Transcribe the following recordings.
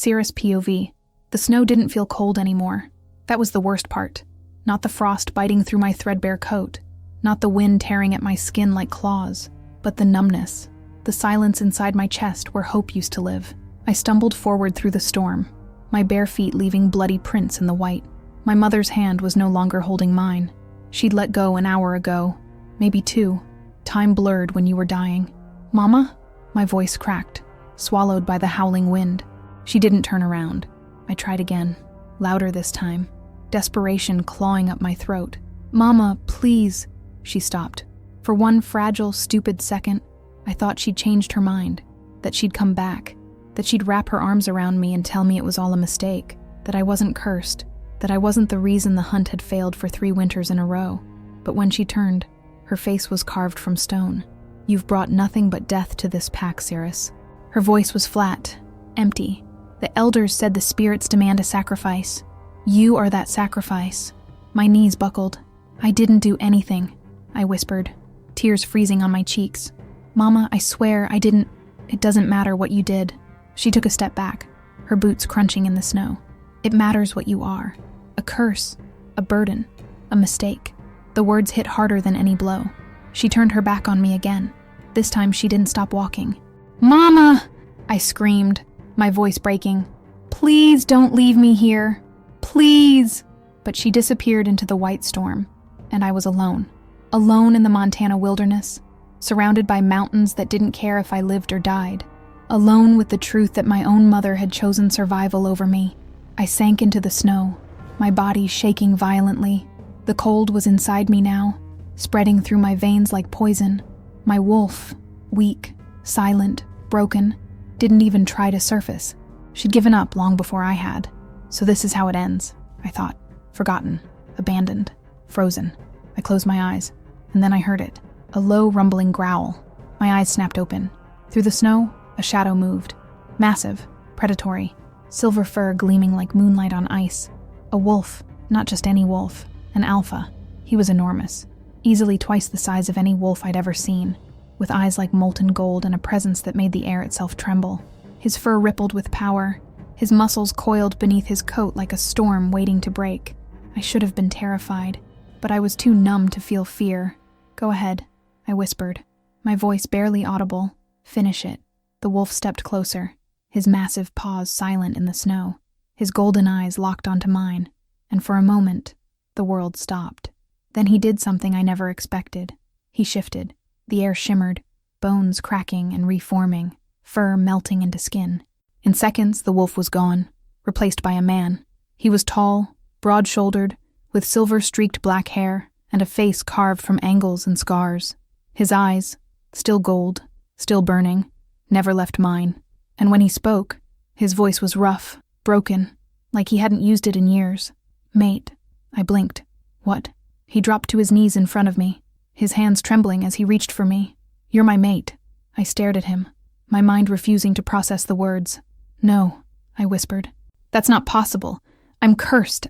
Cirrus POV. The snow didn't feel cold anymore. That was the worst part. Not the frost biting through my threadbare coat, not the wind tearing at my skin like claws, but the numbness, the silence inside my chest where hope used to live. I stumbled forward through the storm, my bare feet leaving bloody prints in the white. My mother's hand was no longer holding mine. She'd let go an hour ago, maybe 2. Time blurred when you were dying. "Mama?" My voice cracked, swallowed by the howling wind. She didn't turn around. I tried again, louder this time, desperation clawing up my throat. "Mama, please." She stopped. For one fragile, stupid second, I thought she'd changed her mind, that she'd come back, that she'd wrap her arms around me and tell me it was all a mistake, that I wasn't cursed, that I wasn't the reason the hunt had failed for 3 winters in a row. But when she turned, her face was carved from stone. "You've brought nothing but death to this pack, Cirrus." Her voice was flat, empty. "The elders said the spirits demand a sacrifice. You are that sacrifice." My knees buckled. "I didn't do anything," I whispered, tears freezing on my cheeks. "Mama, I swear I didn't. It doesn't matter what you did." She took a step back, her boots crunching in the snow. "It matters what you are. A curse, a burden, a mistake." The words hit harder than any blow. She turned her back on me again. This time she didn't stop walking. "Mama!" I screamed, my voice breaking. "Please don't leave me here. Please!" But she disappeared into the white storm, and I was alone. Alone in the Montana wilderness, surrounded by mountains that didn't care if I lived or died. Alone with the truth that my own mother had chosen survival over me. I sank into the snow, my body shaking violently. The cold was inside me now, spreading through my veins like poison. My wolf, weak, silent, broken, didn't even try to surface. She'd given up long before I had. So this is how it ends, I thought. Forgotten, abandoned, frozen. I closed my eyes, and then I heard it. A low, rumbling growl. My eyes snapped open. Through the snow, a shadow moved. Massive, predatory, silver fur gleaming like moonlight on ice. A wolf, not just any wolf, an alpha. He was enormous, easily twice the size of any wolf I'd ever seen, with eyes like molten gold and a presence that made the air itself tremble. His fur rippled with power, his muscles coiled beneath his coat like a storm waiting to break. I should have been terrified, but I was too numb to feel fear. "Go ahead," I whispered, my voice barely audible. "Finish it." The wolf stepped closer, his massive paws silent in the snow, his golden eyes locked onto mine, and for a moment, the world stopped. Then he did something I never expected. He shifted. The air shimmered, bones cracking and reforming, fur melting into skin. In seconds, the wolf was gone, replaced by a man. He was tall, broad-shouldered, with silver-streaked black hair and a face carved from angles and scars. His eyes, still gold, still burning, never left mine. And when he spoke, his voice was rough, broken, like he hadn't used it in years. "Mate." I blinked. "What?" He dropped to his knees in front of me, his hands trembling as he reached for me. "You're my mate." I stared at him, my mind refusing to process the words. "No," I whispered. "That's not possible. I'm cursed.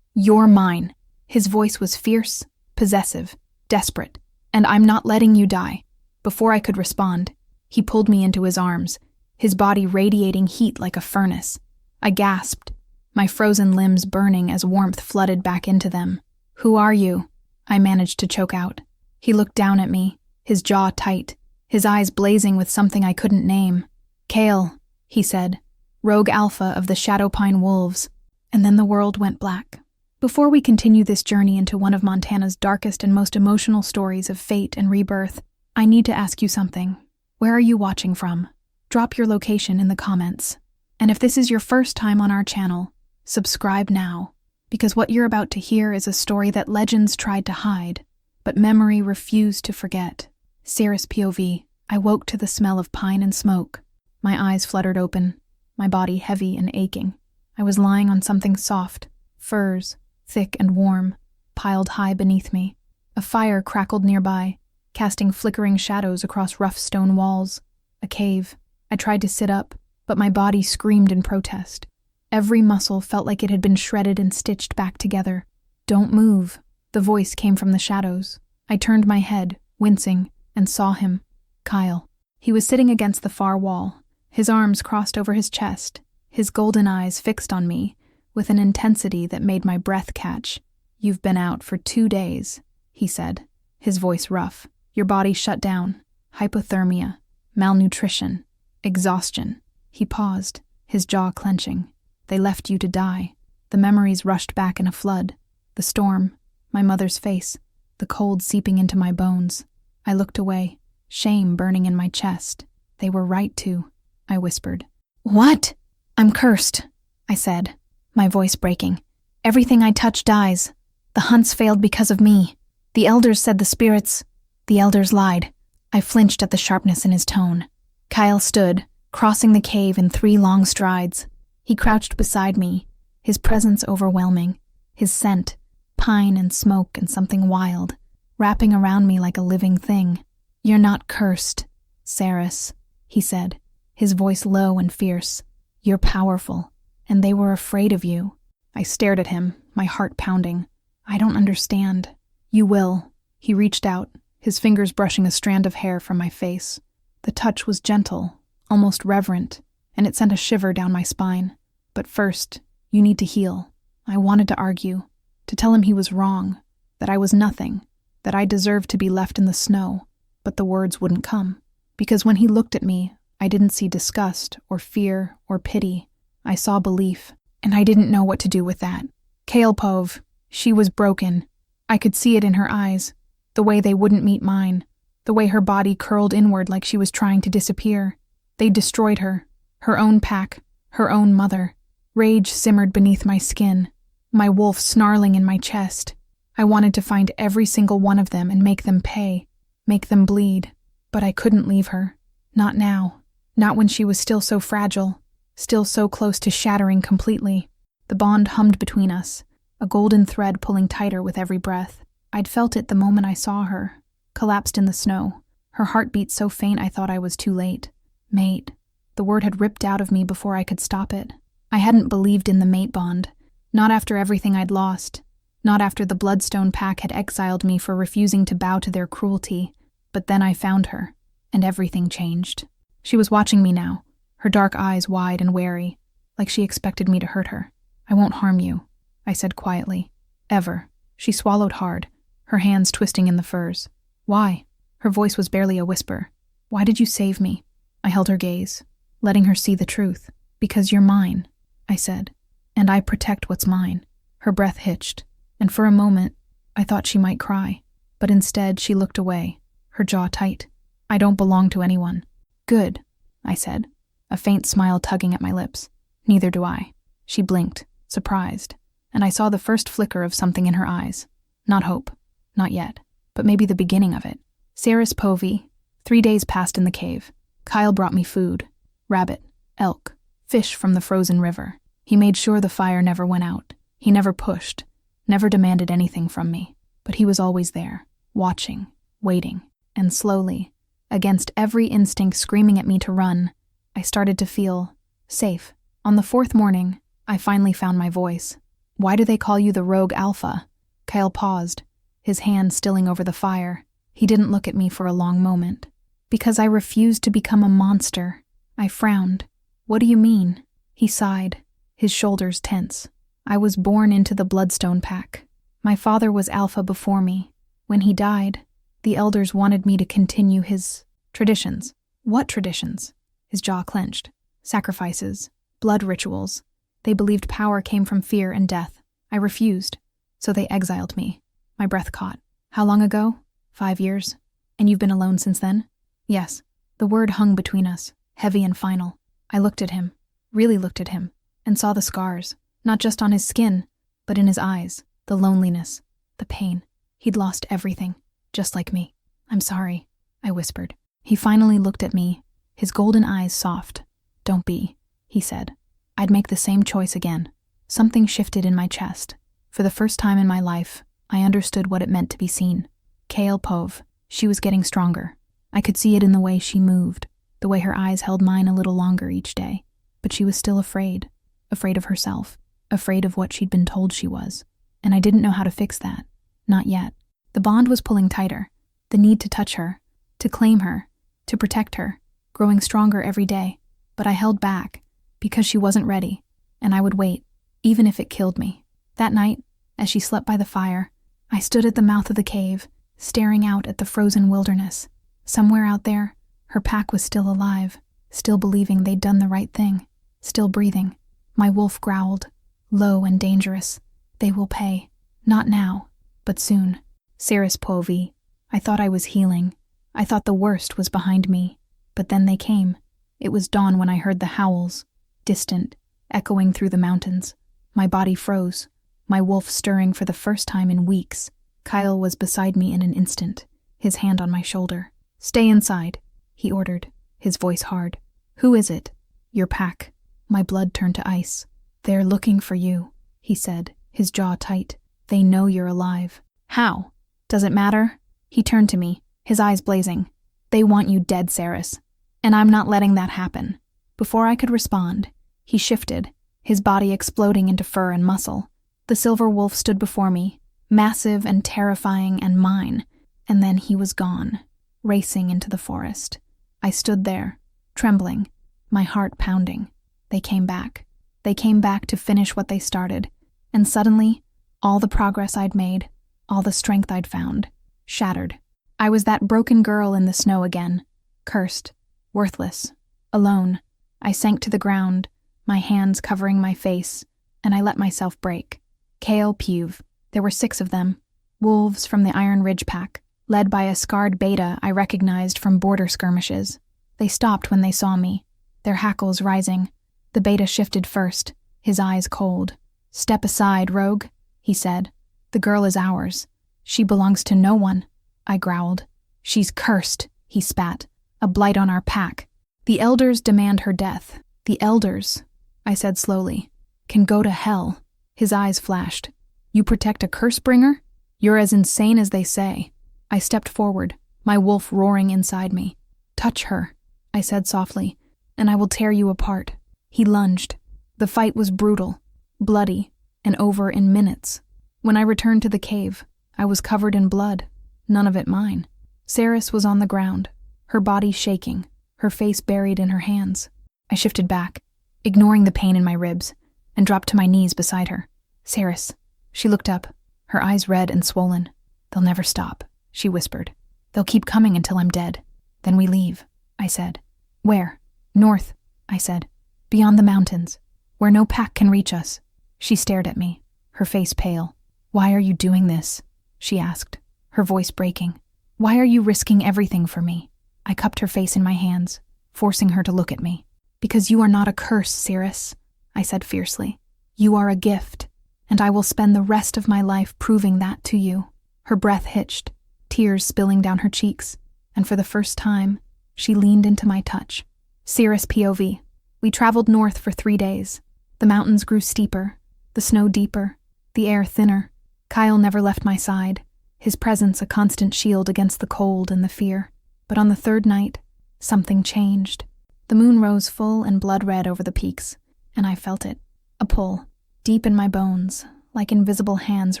You're mine." His voice was fierce, possessive, desperate. "And I'm not letting you die." Before I could respond, he pulled me into his arms, his body radiating heat like a furnace. I gasped, my frozen limbs burning as warmth flooded back into them. "Who are you?" I managed to choke out. He looked down at me, his jaw tight, his eyes blazing with something I couldn't name. "Kale," he said, "rogue alpha of the Shadowpine Wolves." And then the world went black. Before we continue this journey into one of Montana's darkest and most emotional stories of fate and rebirth, I need to ask you something. Where are you watching from? Drop your location in the comments. And if this is your first time on our channel, subscribe now, because what you're about to hear is a story that legends tried to hide, but memory refused to forget. Cirrus POV. I woke to the smell of pine and smoke. My eyes fluttered open, my body heavy and aching. I was lying on something soft, furs, thick and warm, piled high beneath me. A fire crackled nearby, casting flickering shadows across rough stone walls. A cave. I tried to sit up, but my body screamed in protest. Every muscle felt like it had been shredded and stitched back together. "Don't move." The voice came from the shadows. I turned my head, wincing, and saw him. Kyle. He was sitting against the far wall, his arms crossed over his chest, his golden eyes fixed on me with an intensity that made my breath catch. "You've been out for 2 days," he said, his voice rough. "Your body shut down. Hypothermia, malnutrition, exhaustion." He paused, his jaw clenching. "They left you to die." The memories rushed back in a flood. The storm, my mother's face, the cold seeping into my bones. I looked away, shame burning in my chest. "They were right to," I whispered. "What?" "I'm cursed," I said, my voice breaking. "Everything I touch dies. The hunts failed because of me. The elders said the spirits—" "The elders lied." I flinched at the sharpness in his tone. Kyle stood, crossing the cave in 3 long strides. He crouched beside me, his presence overwhelming, his scent, pine and smoke and something wild, wrapping around me like a living thing. "You're not cursed, Saris," he said, his voice low and fierce. "You're powerful, and they were afraid of you." I stared at him, my heart pounding. "I don't understand." "You will." He reached out, his fingers brushing a strand of hair from my face. The touch was gentle, almost reverent, and it sent a shiver down my spine. "But first, you need to heal." I wanted to argue, to tell him he was wrong, that I was nothing, that I deserved to be left in the snow, but the words wouldn't come. Because when he looked at me, I didn't see disgust or fear or pity. I saw belief, and I didn't know what to do with that. Kaelpov, she was broken. I could see it in her eyes, the way they wouldn't meet mine, the way her body curled inward like she was trying to disappear. They destroyed her own pack, her own mother. Rage simmered beneath my skin, my wolf snarling in my chest. I wanted to find every single one of them and make them pay, make them bleed. But I couldn't leave her. Not now. Not when she was still so fragile, still so close to shattering completely. The bond hummed between us, a golden thread pulling tighter with every breath. I'd felt it the moment I saw her, collapsed in the snow, her heartbeat so faint I thought I was too late. Mate. The word had ripped out of me before I could stop it. I hadn't believed in the mate bond, not after everything I'd lost, not after the Bloodstone Pack had exiled me for refusing to bow to their cruelty. But then I found her, and everything changed. She was watching me now, her dark eyes wide and wary, like she expected me to hurt her. "I won't harm you," I said quietly. "Ever." She swallowed hard, her hands twisting in the furs. "Why?" Her voice was barely a whisper. "Why did you save me?" I held her gaze, letting her see the truth. "Because you're mine," I said, "and I protect what's mine." Her breath hitched, and for a moment, I thought she might cry. But instead, she looked away, her jaw tight. "I don't belong to anyone." "Good," I said, a faint smile tugging at my lips. "Neither do I." She blinked, surprised, and I saw the first flicker of something in her eyes. Not hope, not yet, but maybe the beginning of it. Saris Povey. 3 days passed in the cave. Kyle brought me food. Rabbit, elk, fish from the frozen river. He made sure the fire never went out. He never pushed, never demanded anything from me. But he was always there, watching, waiting, and slowly, against every instinct screaming at me to run, I started to feel safe. On the 4th morning, I finally found my voice. "Why do they call you the Rogue Alpha?" Kyle paused, his hand stilling over the fire. He didn't look at me for a long moment. "Because I refused to become a monster." I frowned. "What do you mean?" He sighed, his shoulders tense. "I was born into the Bloodstone Pack. My father was Alpha before me. When he died, the elders wanted me to continue his traditions." "What traditions?" His jaw clenched. "Sacrifices, blood rituals. They believed power came from fear and death. I refused, so they exiled me." My breath caught. "How long ago?" 5 years. "And you've been alone since then?" "Yes." The word hung between us, heavy and final. I looked at him, really looked at him, and saw the scars, not just on his skin, but in his eyes, the loneliness, the pain. He'd lost everything, just like me. "I'm sorry," I whispered. He finally looked at me, his golden eyes soft. "Don't be," he said. I'd make the same choice again. Something shifted in my chest. For the first time in my life, I understood what it meant to be seen. Kaelpov, she was getting stronger. I could see it in the way she moved, the way her eyes held mine a little longer each day. But she was still afraid of herself, afraid of what she'd been told she was. And I didn't know how to fix that. Not yet. The bond was pulling tighter, the need to touch her, to claim her, to protect her, growing stronger every day. But I held back, because she wasn't ready, and I would wait, even if it killed me. That night, as she slept by the fire, I stood at the mouth of the cave, staring out at the frozen wilderness. Somewhere out there, her pack was still alive, still believing they'd done the right thing, still breathing. My wolf growled, low and dangerous. They will pay. Not now, but soon. Ceres Povi. I thought I was healing. I thought the worst was behind me. But then they came. It was dawn when I heard the howls, distant, echoing through the mountains. My body froze, my wolf stirring for the first time in weeks. Kyle was beside me in an instant, his hand on my shoulder. "Stay inside," he ordered, his voice hard. "Who is it?" "Your pack." My blood turned to ice. "They're looking for you," he said, his jaw tight. "They know you're alive." "How? Does it matter?" He turned to me, his eyes blazing. "They want you dead, Ceres. And I'm not letting that happen." Before I could respond, he shifted, his body exploding into fur and muscle. The silver wolf stood before me, massive and terrifying and mine, and then he was gone, racing into the forest. I stood there, trembling, my heart pounding. They came back. They came back to finish what they started, and suddenly, all the progress I'd made, all the strength I'd found, shattered. I was that broken girl in the snow again, cursed, worthless, alone. I sank to the ground, my hands covering my face, and I let myself break. Kale Puve. There were 6 of them, wolves from the Iron Ridge pack, led by a scarred beta I recognized from border skirmishes. They stopped when they saw me, their hackles rising. The beta shifted first, his eyes cold. "Step aside, rogue," he said. "The girl is ours. She belongs to no one," I growled. "She's cursed," he spat. "A blight on our pack. The elders demand her death. The elders," I said slowly, "can go to hell." His eyes flashed. "You protect a curse bringer? You're as insane as they say." I stepped forward, my wolf roaring inside me. "Touch her," I said softly, "and I will tear you apart." He lunged. The fight was brutal, bloody, and over in minutes. When I returned to the cave, I was covered in blood, none of it mine. Ceres was on the ground, her body shaking, her face buried in her hands. I shifted back, ignoring the pain in my ribs, and dropped to my knees beside her. "Ceres." She looked up, her eyes red and swollen. "They'll never stop," she whispered. "They'll keep coming until I'm dead. Then we leave," I said. "Where?" "North," I said. "Beyond the mountains, where no pack can reach us." She stared at me, her face pale. "Why are you doing this?" she asked, her voice breaking. "Why are you risking everything for me?" I cupped her face in my hands, forcing her to look at me. "Because you are not a curse, Ceres," I said fiercely. "You are a gift, and I will spend the rest of my life proving that to you." Her breath hitched, tears spilling down her cheeks, and for the first time, she leaned into my touch. Ceres POV. We traveled north for 3 days. The mountains grew steeper, the snow deeper, the air thinner. Kyle never left my side, his presence a constant shield against the cold and the fear. But on the 3rd night, something changed. The moon rose full and blood-red over the peaks, and I felt it. A pull, deep in my bones, like invisible hands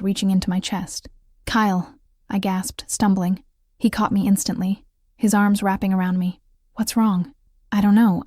reaching into my chest. "Kyle," I gasped, stumbling. He caught me instantly, his arms wrapping around me. "What's wrong?" "I don't know,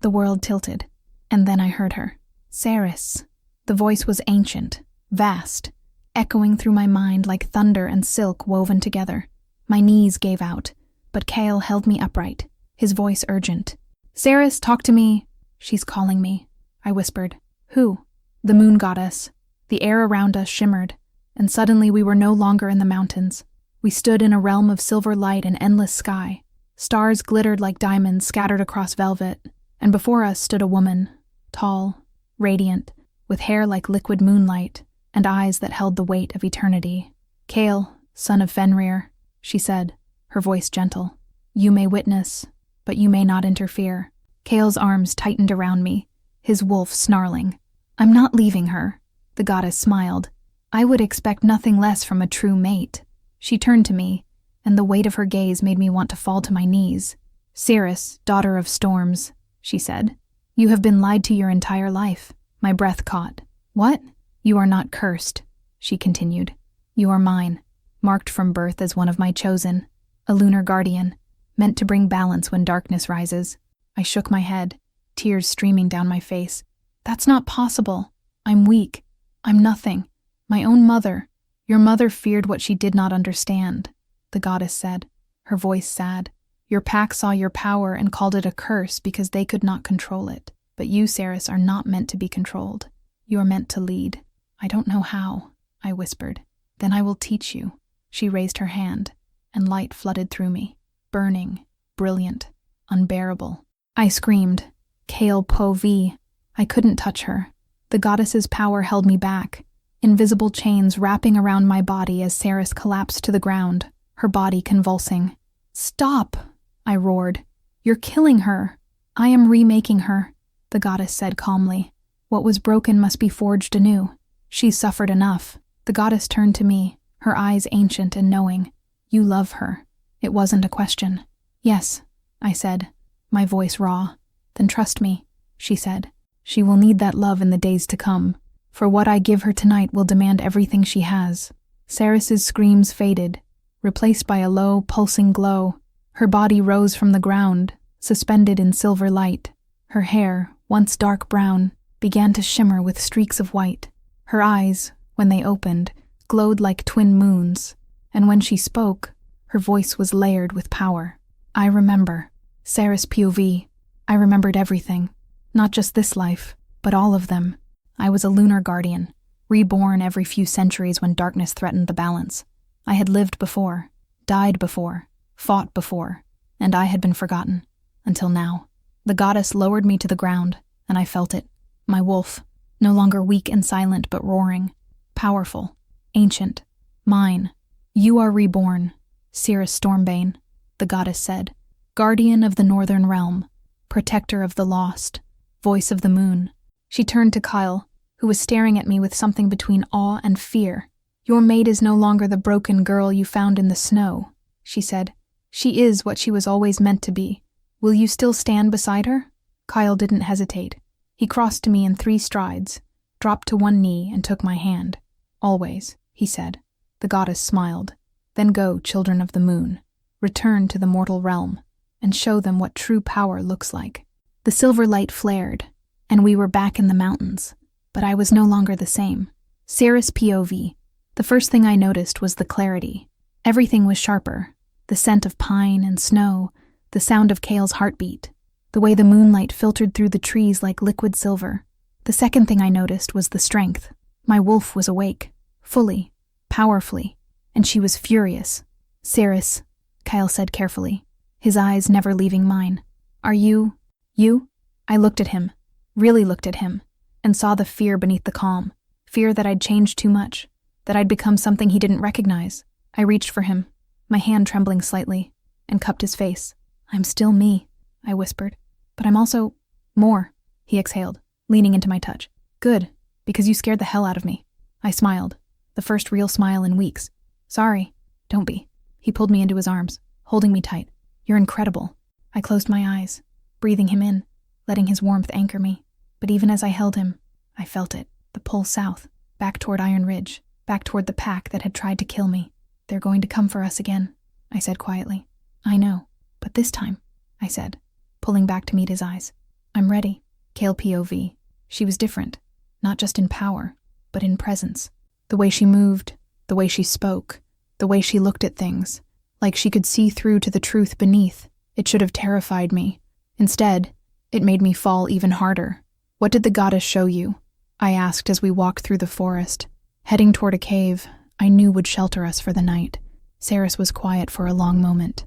The world tilted, and then I heard her. "Ceres." The voice was ancient, vast, echoing through my mind like thunder and silk woven together. My knees gave out, but Kale held me upright, his voice urgent. "Ceres, talk to me." "She's calling me," I whispered. "Who?" The moon goddess. The air around us shimmered, and suddenly we were no longer in the mountains. We stood in a realm of silver light and endless sky. Stars glittered like diamonds scattered across velvet, and before us stood a woman, tall, radiant, with hair like liquid moonlight and eyes that held the weight of eternity. "Kale, son of Fenrir," she said, her voice gentle. "You may witness, but you may not interfere." Kale's arms tightened around me, his wolf snarling. "I'm not leaving her," the goddess smiled. "I would expect nothing less from a true mate." She turned to me, and the weight of her gaze made me want to fall to my knees. "Ceres, daughter of storms," she said. "You have been lied to your entire life." My breath caught. "What?" "You are not cursed," she continued. "You are mine, marked from birth as one of my chosen, a lunar guardian, meant to bring balance when darkness rises." I shook my head, tears streaming down my face. "That's not possible. I'm weak. I'm nothing. My own mother. Your mother feared what she did not understand," the goddess said, her voice sad. "Your pack saw your power and called it a curse because they could not control it. But you, Ceres, are not meant to be controlled. You are meant to lead." "I don't know how," I whispered. "Then I will teach you." She raised her hand, and light flooded through me, burning, brilliant, unbearable. I screamed, "Kale po vi." I couldn't touch her. The goddess's power held me back, invisible chains wrapping around my body as Ceres collapsed to the ground, her body convulsing. "Stop!" I roared. "You're killing her." "I am remaking her," the goddess said calmly. "What was broken must be forged anew. She's suffered enough." The goddess turned to me, her eyes ancient and knowing. "You love her." It wasn't a question. "Yes," I said, my voice raw. "Then trust me," she said. "She will need that love in the days to come, for what I give her tonight will demand everything she has." Ceres's screams faded, replaced by a low, pulsing glow. Her body rose from the ground, suspended in silver light. Her hair, once dark brown, began to shimmer with streaks of white. Her eyes, when they opened, glowed like twin moons, and when she spoke, her voice was layered with power. "I remember. Ceres POV. I remembered everything. Not just this life, but all of them. I was a lunar guardian, reborn every few centuries when darkness threatened the balance. I had lived before, died before, fought before, and I had been forgotten. Until now." The goddess lowered me to the ground, and I felt it. My wolf, no longer weak and silent but roaring, powerful, ancient, mine. "You are reborn, Ceres Stormbane," the goddess said. "Guardian of the northern realm, protector of the lost, voice of the moon." She turned to Kyle, who was staring at me with something between awe and fear. "Your maid is no longer the broken girl you found in the snow," she said. "She is what she was always meant to be. Will you still stand beside her?" Kyle didn't hesitate. He crossed to me in 3 strides, dropped to one knee, and took my hand. "Always," he said. The goddess smiled. "Then go, children of the moon. Return to the mortal realm, and show them what true power looks like." The silver light flared, and we were back in the mountains, but I was no longer the same. Ceres POV. The first thing I noticed was the clarity. Everything was sharper. The scent of pine and snow, the sound of Kale's heartbeat, the way the moonlight filtered through the trees like liquid silver. The second thing I noticed was the strength. My wolf was awake, fully, powerfully, and she was furious. "Ceres," Kyle said carefully, his eyes never leaving mine. "Are you? You?" I looked at him, really looked at him, and saw the fear beneath the calm. Fear that I'd changed too much, that I'd become something he didn't recognize. I reached for him, my hand trembling slightly, and cupped his face. "I'm still me," I whispered. "But I'm also more," he exhaled, leaning into my touch. "Good, because you scared the hell out of me." I smiled, the first real smile in weeks. "Sorry, don't be." He pulled me into his arms, holding me tight. "You're incredible." I closed my eyes, breathing him in, letting his warmth anchor me. But even as I held him, I felt it, the pull south, back toward Iron Ridge, back toward the pack that had tried to kill me. "They're going to come for us again," I said quietly. "I know, but this time," I said, pulling back to meet his eyes. "I'm ready." Kale POV. She was different, not just in power, but in presence. The way she moved, the way she spoke, the way she looked at things, like she could see through to the truth beneath. It should have terrified me. Instead, it made me fall even harder. "What did the goddess show you?" I asked as we walked through the forest, heading toward a cave I knew would shelter us for the night. Ceres was quiet for a long moment.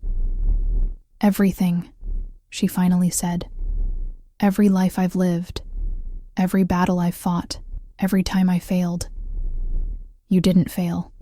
"Everything," she finally said. "Every life I've lived, every battle I've fought, every time I failed. You didn't fail."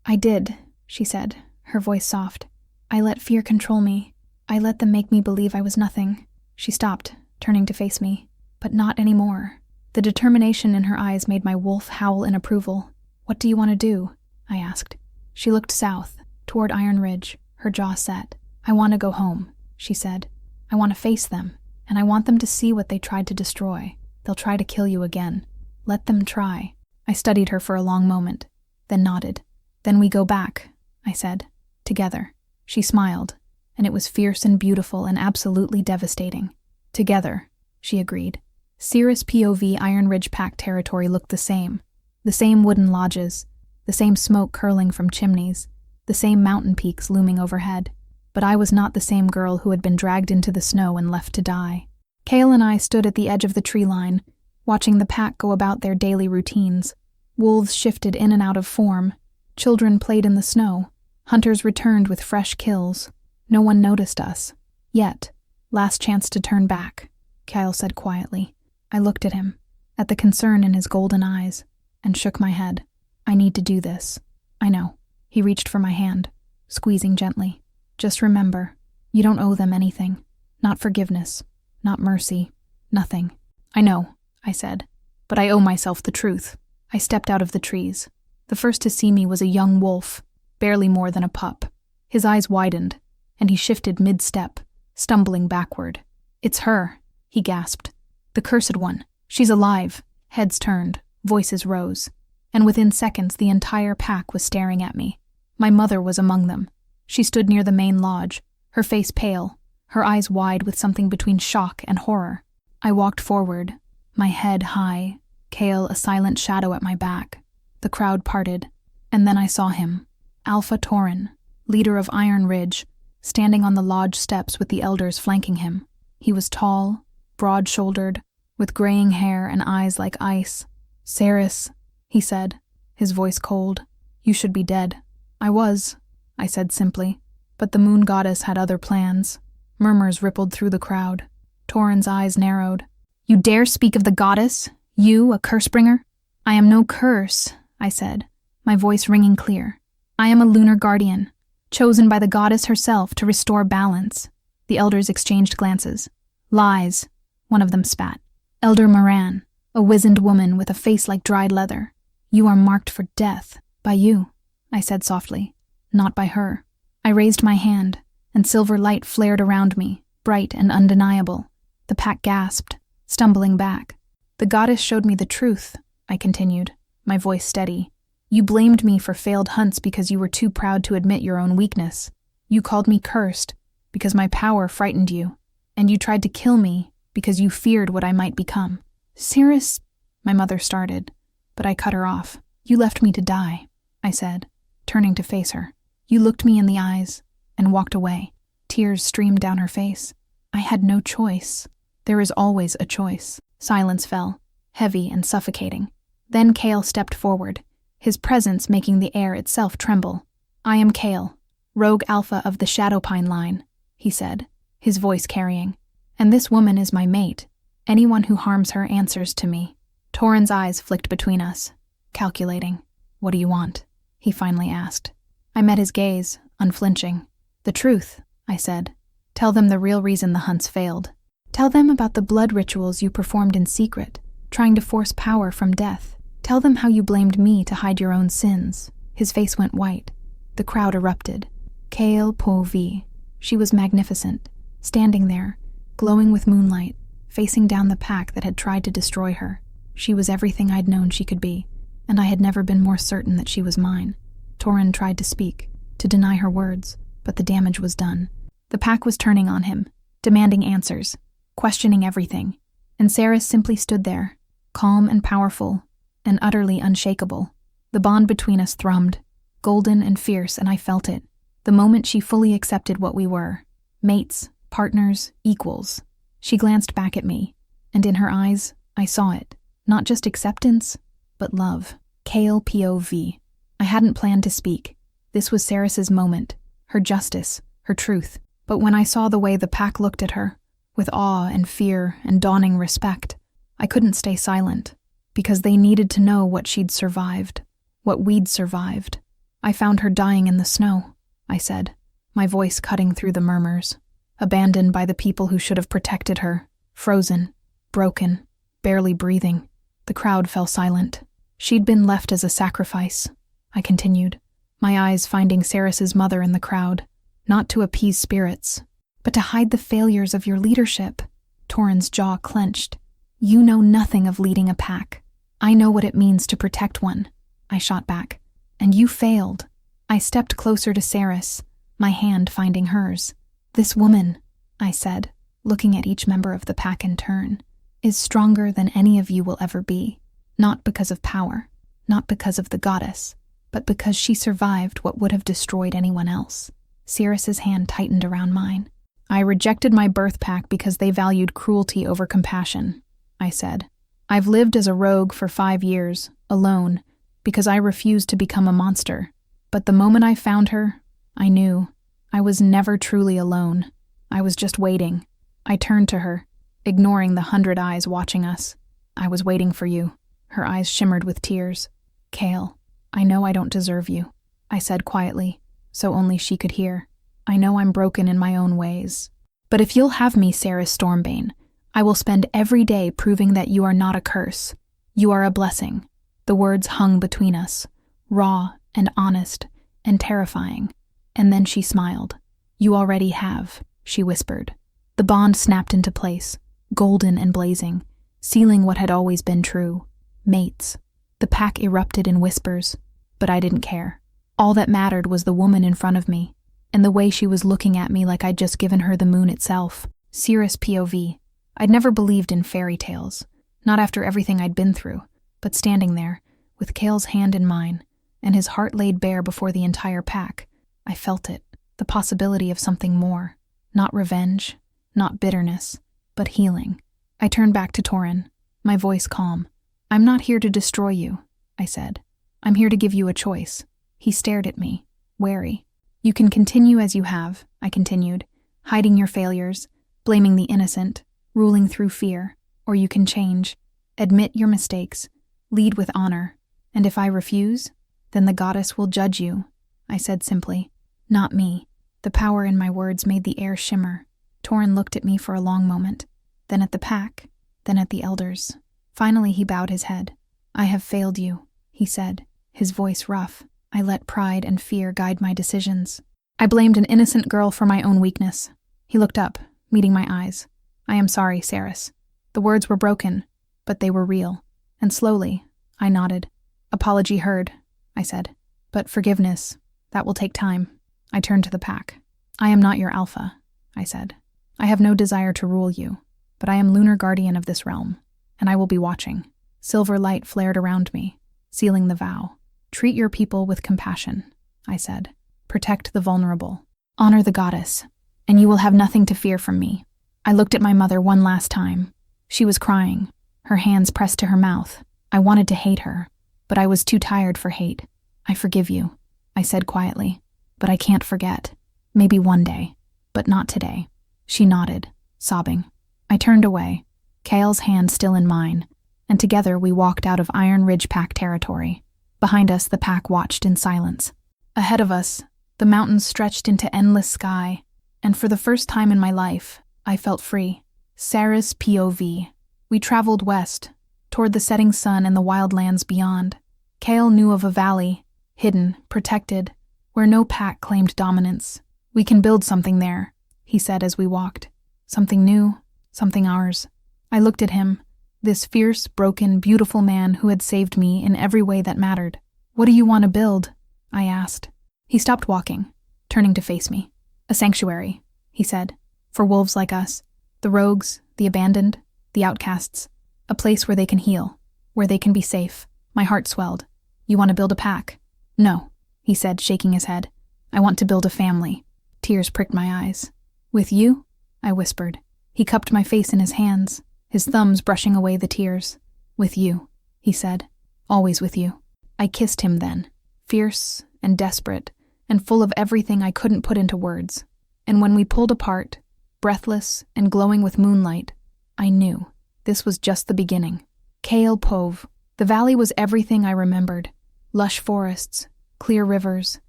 "I did," she said, her voice soft. "I let fear control me. I let them make me believe I was nothing." She stopped, turning to face me. "But not anymore." The determination in her eyes made my wolf howl in approval. "What do you want to do?" I asked. She looked south, toward Iron Ridge, her jaw set. "I want to go home," she said. "I want to face them, and I want them to see what they tried to destroy. They'll try to kill you again. Let them try." I studied her for a long moment, then nodded. "Then we go back," I said, "together." She smiled, and it was fierce and beautiful and absolutely devastating. "Together," she agreed. Cirrus POV Iron Ridge Pack territory looked the same. The same wooden lodges, the same smoke curling from chimneys, the same mountain peaks looming overhead. But I was not the same girl who had been dragged into the snow and left to die. Kale and I stood at the edge of the tree line, watching the pack go about their daily routines. Wolves shifted in and out of form. Children played in the snow. Hunters returned with fresh kills. No one noticed us. Yet, last chance to turn back, Kyle said quietly. I looked at him, at the concern in his golden eyes, and shook my head. I need to do this. I know. He reached for my hand, squeezing gently. Just remember, you don't owe them anything. Not forgiveness, not mercy, nothing. I know, I said, but I owe myself the truth. I stepped out of the trees. The first to see me was a young wolf, barely more than a pup. His eyes widened, and he shifted mid-step, stumbling backward. It's her, he gasped. The cursed one. She's alive. Heads turned, voices rose, and within seconds the entire pack was staring at me. My mother was among them. She stood near the main lodge, her face pale, her eyes wide with something between shock and horror. I walked forward, my head high, Kale a silent shadow at my back. The crowd parted, and then I saw him, Alpha Torin, leader of Iron Ridge, standing on the lodge steps with the elders flanking him. He was tall, broad-shouldered, with graying hair and eyes like ice. Ceres, he said, his voice cold. You should be dead. I was, I said simply, but the moon goddess had other plans. Murmurs rippled through the crowd. Torin's eyes narrowed. You dare speak of the goddess? You, a curse-bringer? I am no curse, I said, my voice ringing clear. I am a lunar guardian, chosen by the goddess herself to restore balance. The elders exchanged glances. Lies, one of them spat. Elder Moran, a wizened woman with a face like dried leather. You are marked for death. By you, I said softly, not by her. I raised my hand, and silver light flared around me, bright and undeniable. The pack gasped, stumbling back. The goddess showed me the truth, I continued, my voice steady. You blamed me for failed hunts because you were too proud to admit your own weakness. You called me cursed because my power frightened you, and you tried to kill me because you feared what I might become. Cirrus, my mother started, but I cut her off. You left me to die, I said, turning to face her. You looked me in the eyes and walked away. Tears streamed down her face. I had no choice. There is always a choice. Silence fell, heavy and suffocating. Then Kale stepped forward, his presence making the air itself tremble. I am Kale, rogue alpha of the Shadowpine line, he said, his voice carrying. And this woman is my mate. Anyone who harms her answers to me. Torin's eyes flicked between us, calculating. What do you want? He finally asked. I met his gaze, unflinching. The truth, I said. Tell them the real reason the hunts failed. Tell them about the blood rituals you performed in secret, trying to force power from death. Tell them how you blamed me to hide your own sins. His face went white. The crowd erupted. Kale Po-V. She was magnificent, standing there, glowing with moonlight, facing down the pack that had tried to destroy her. She was everything I'd known she could be, and I had never been more certain that she was mine. Torin tried to speak, to deny her words, but the damage was done. The pack was turning on him, demanding answers, questioning everything, and Ceres simply stood there, calm and powerful, and utterly unshakable. The bond between us thrummed, golden and fierce, and I felt it. The moment she fully accepted what we were, mates, partners, equals. She glanced back at me, and in her eyes, I saw it. Not just acceptance, but love. Kale POV. I hadn't planned to speak. This was Ceres's moment, her justice, her truth. But when I saw the way the pack looked at her, with awe and fear and dawning respect, I couldn't stay silent, because they needed to know what she'd survived, what we'd survived. I found her dying in the snow, I said, my voice cutting through the murmurs. Abandoned by the people who should have protected her, frozen, broken, barely breathing. The crowd fell silent. She'd been left as a sacrifice, I continued, my eyes finding Ceres's mother in the crowd, not to appease spirits, but to hide the failures of your leadership. Torin's jaw clenched. You know nothing of leading a pack. I know what it means to protect one, I shot back. And you failed. I stepped closer to Ceres, my hand finding hers. This woman, I said, looking at each member of the pack in turn. is stronger than any of you will ever be, not because of power, not because of the goddess, but because she survived what would have destroyed anyone else. Cirrus's hand tightened around mine. I rejected my birth pack because they valued cruelty over compassion, I said. I've lived as a rogue for 5 years, alone, because I refused to become a monster. But the moment I found her, I knew I was never truly alone. I was just waiting. I turned to her, ignoring the 100 eyes watching us. I was waiting for you. Her eyes shimmered with tears. Kale, I know I don't deserve you, I said quietly, so only she could hear. I know I'm broken in my own ways. But if you'll have me, Sarah Stormbane, I will spend every day proving that you are not a curse. You are a blessing. The words hung between us, raw and honest and terrifying. And then she smiled. You already have, she whispered. The bond snapped into place, golden and blazing, sealing what had always been true. Mates. The pack erupted in whispers, but I didn't care. All that mattered was the woman in front of me, and the way she was looking at me like I'd just given her the moon itself. Cirrus POV. I'd never believed in fairy tales, not after everything I'd been through, but standing there, with Kale's hand in mine, and his heart laid bare before the entire pack, I felt it, the possibility of something more. Not revenge, not bitterness, but healing. I turned back to Torin, my voice calm. I'm not here to destroy you, I said. I'm here to give you a choice. He stared at me, wary. You can continue as you have, I continued, hiding your failures, blaming the innocent, ruling through fear, or you can change, admit your mistakes, lead with honor, and if I refuse, then the goddess will judge you, I said simply. Not me. The power in my words made the air shimmer. Torin looked at me for a long moment, then at the pack, then at the elders. Finally he bowed his head. I have failed you, he said, his voice rough. I let pride and fear guide my decisions. I blamed an innocent girl for my own weakness. He looked up, meeting my eyes. I am sorry, Saris. The words were broken, but they were real. And slowly, I nodded. Apology heard, I said. But forgiveness, that will take time. I turned to the pack. I am not your alpha, I said. I have no desire to rule you, but I am lunar guardian of this realm, and I will be watching. Silver light flared around me, sealing the vow. Treat your people with compassion, I said. Protect the vulnerable. Honor the goddess, and you will have nothing to fear from me. I looked at my mother one last time. She was crying, her hands pressed to her mouth. I wanted to hate her, but I was too tired for hate. I forgive you, I said quietly, but I can't forget. Maybe one day, but not today. She nodded, sobbing. I turned away, Kale's hand still in mine, and together we walked out of Iron Ridge Pack territory. Behind us, the pack watched in silence. Ahead of us, the mountains stretched into endless sky, and for the first time in my life, I felt free. Saris POV. We traveled west, toward the setting sun and the wildlands beyond. Kale knew of a valley, hidden, protected, where no pack claimed dominance. We can build something there, he said as we walked. Something new, something ours. I looked at him, this fierce, broken, beautiful man who had saved me in every way that mattered. What do you want to build? I asked. He stopped walking, turning to face me. A sanctuary, he said, for wolves like us, the rogues, the abandoned, the outcasts, a place where they can heal, where they can be safe. My heart swelled. You want to build a pack? No, he said, shaking his head. I want to build a family. Tears pricked my eyes. With you? I whispered. He cupped my face in his hands, his thumbs brushing away the tears. With you, he said. Always with you. I kissed him then, fierce and desperate, and full of everything I couldn't put into words. And when we pulled apart, breathless and glowing with moonlight, I knew this was just the beginning. Kale Pove. The valley was everything I remembered. Lush forests, clear rivers,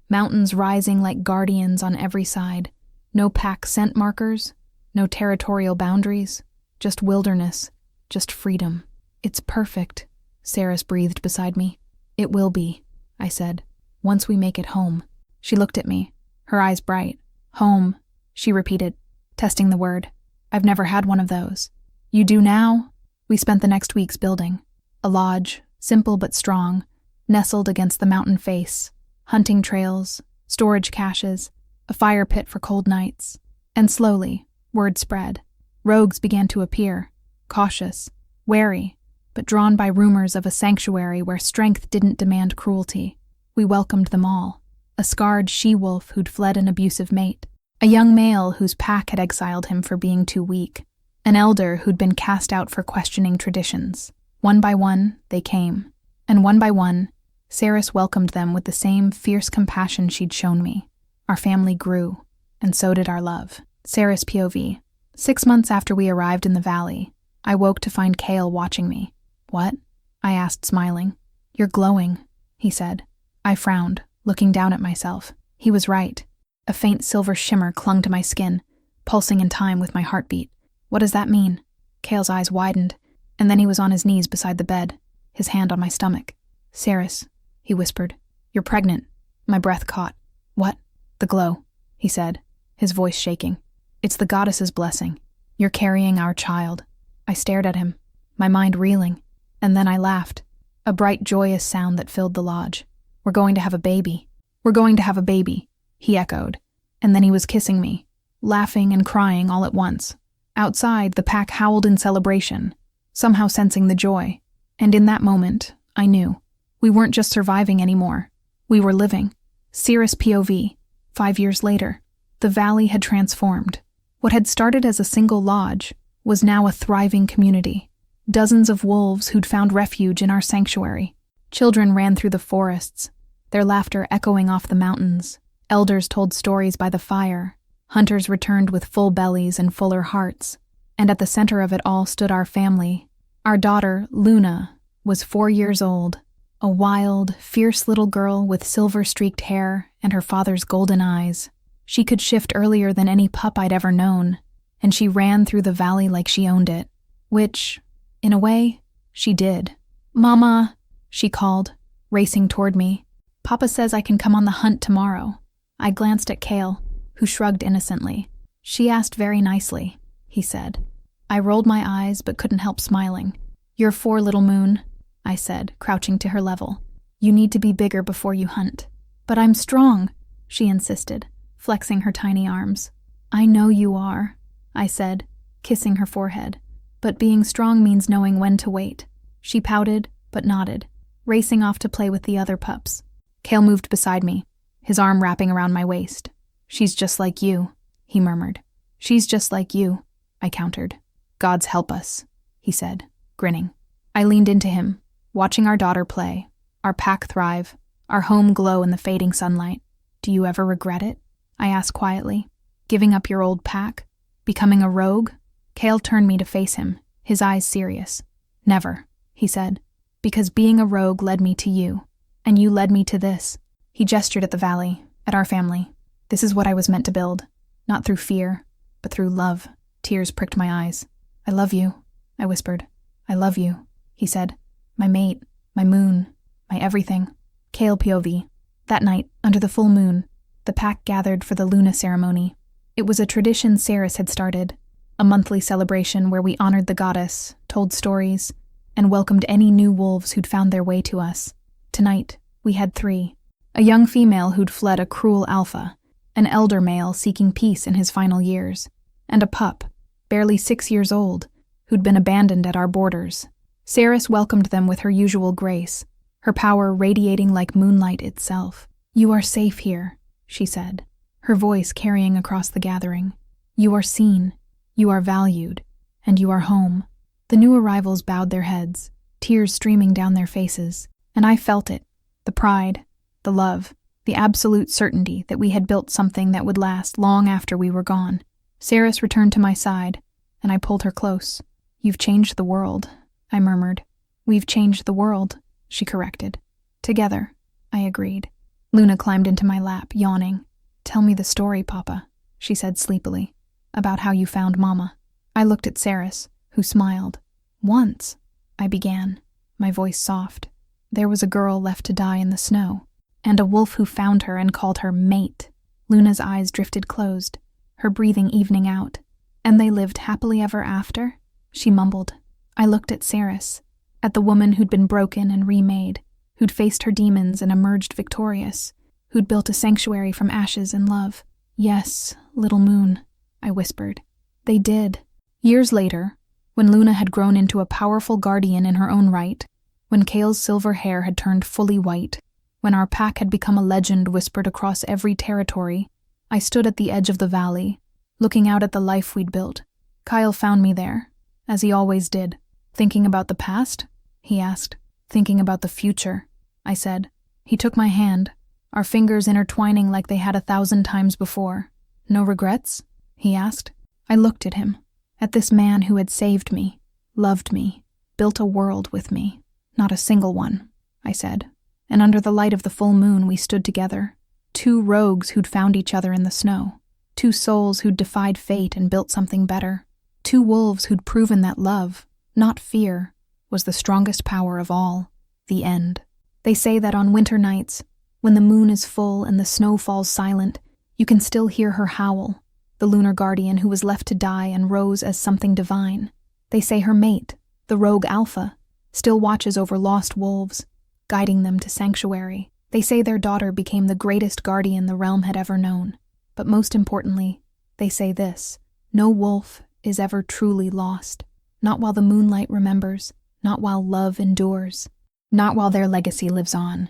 mountains rising like guardians on every side. No pack scent markers, no territorial boundaries, just wilderness, just freedom. It's perfect, Saris breathed beside me. It will be, I said, once we make it home. She looked at me, her eyes bright. Home, she repeated, testing the word. I've never had one of those. You do now? We spent the next weeks building. A lodge, simple but strong, nestled against the mountain face. Hunting trails, storage caches, a fire pit for cold nights. And slowly, word spread. Rogues began to appear, cautious, wary, but drawn by rumors of a sanctuary where strength didn't demand cruelty. We welcomed them all. A scarred she-wolf who'd fled an abusive mate, a young male whose pack had exiled him for being too weak, an elder who'd been cast out for questioning traditions. One by one, they came, and one by one, Saris welcomed them with the same fierce compassion she'd shown me. Our family grew, and so did our love. Saris POV. 6 months after we arrived in the valley, I woke to find Kale watching me. "What?" I asked, smiling. "You're glowing," he said. I frowned, looking down at myself. He was right. A faint silver shimmer clung to my skin, pulsing in time with my heartbeat. "What does that mean?" Kale's eyes widened, and then he was on his knees beside the bed, his hand on my stomach. "Saris," he whispered, "you're pregnant." My breath caught. "What?" "The glow," he said, his voice shaking. "It's the goddess's blessing. You're carrying our child." I stared at him, my mind reeling, and then I laughed, a bright, joyous sound that filled the lodge. "We're going to have a baby. We're going to have a baby," he echoed, and then he was kissing me, laughing and crying all at once. Outside, the pack howled in celebration, somehow sensing the joy, and in that moment, I knew. We weren't just surviving anymore. We were living. Saris POV. 5 years later, the valley had transformed. What had started as a single lodge was now a thriving community. Dozens of wolves who'd found refuge in our sanctuary. Children ran through the forests, their laughter echoing off the mountains. Elders told stories by the fire. Hunters returned with full bellies and fuller hearts. And at the center of it all stood our family. Our daughter, Luna, was 4 years old, a wild, fierce little girl with silver-streaked hair and her father's golden eyes. She could shift earlier than any pup I'd ever known, and she ran through the valley like she owned it. Which, in a way, she did. "Mama," she called, racing toward me. "Papa says I can come on the hunt tomorrow." I glanced at Kale, who shrugged innocently. "She asked very nicely," he said. I rolled my eyes but couldn't help smiling. "You're 4, little moon," I said, crouching to her level. "You need to be bigger before you hunt." "But I'm strong," she insisted, flexing her tiny arms. "I know you are," I said, kissing her forehead. "But being strong means knowing when to wait." She pouted, but nodded, racing off to play with the other pups. Kale moved beside me, his arm wrapping around my waist. "She's just like you," he murmured. "She's just like you," I countered. "Gods help us," he said, grinning. I leaned into him, watching our daughter play, our pack thrive, our home glow in the fading sunlight. "Do you ever regret it?" I asked quietly. "Giving up your old pack? Becoming a rogue?" Kale turned me to face him, his eyes serious. "Never," he said, "because being a rogue led me to you, and you led me to this." He gestured at the valley, at our family. "This is what I was meant to build, not through fear, but through love." Tears pricked my eyes. "I love you," I whispered. "I love you," he said. "My mate, my moon, my everything." Kale POV. That night, under the full moon, the pack gathered for the Luna ceremony. It was a tradition Saris had started, a monthly celebration where we honored the goddess, told stories, and welcomed any new wolves who'd found their way to us. Tonight, we had 3. A young female who'd fled a cruel alpha, an elder male seeking peace in his final years, and a pup, barely 6 years old, who'd been abandoned at our borders. Saris welcomed them with her usual grace, her power radiating like moonlight itself. "You are safe here," she said, her voice carrying across the gathering. "You are seen, you are valued, and you are home." The new arrivals bowed their heads, tears streaming down their faces, and I felt it, the pride, the love, the absolute certainty that we had built something that would last long after we were gone. Saris returned to my side, and I pulled her close. "You've changed the world," I murmured. "We've changed the world," she corrected. "Together," I agreed. Luna climbed into my lap, yawning. "Tell me the story, Papa," she said sleepily, "about how you found Mama." I looked at Saris, who smiled. "Once," I began, my voice soft, "there was a girl left to die in the snow, and a wolf who found her and called her mate." Luna's eyes drifted closed, her breathing evening out. "And they lived happily ever after?" she mumbled. I looked at Saris, at the woman who'd been broken and remade, who'd faced her demons and emerged victorious, who'd built a sanctuary from ashes and love. "Yes, little moon," I whispered. "They did." Years later, when Luna had grown into a powerful guardian in her own right, when Kale's silver hair had turned fully white, when our pack had become a legend whispered across every territory, I stood at the edge of the valley, looking out at the life we'd built. Kyle found me there, as he always did. Thinking about the past? He asked. Thinking about the future, I said. He took my hand, our fingers intertwining like they had 1,000 times before. No regrets? He asked. I looked at him, at this man who had saved me, loved me, built a world with me. Not a single one, I said. And under the light of the full moon we stood together, 2 rogues who'd found each other in the snow, 2 souls who'd defied fate and built something better, 2 wolves who'd proven that love, not fear, was the strongest power of all, the end. They say that on winter nights, when the moon is full and the snow falls silent, you can still hear her howl, the lunar guardian who was left to die and rose as something divine. They say her mate, the rogue Alpha, still watches over lost wolves, guiding them to sanctuary. They say their daughter became the greatest guardian the realm had ever known. But most importantly, they say this: no wolf is ever truly lost. Not while the moonlight remembers, not while love endures, not while their legacy lives on.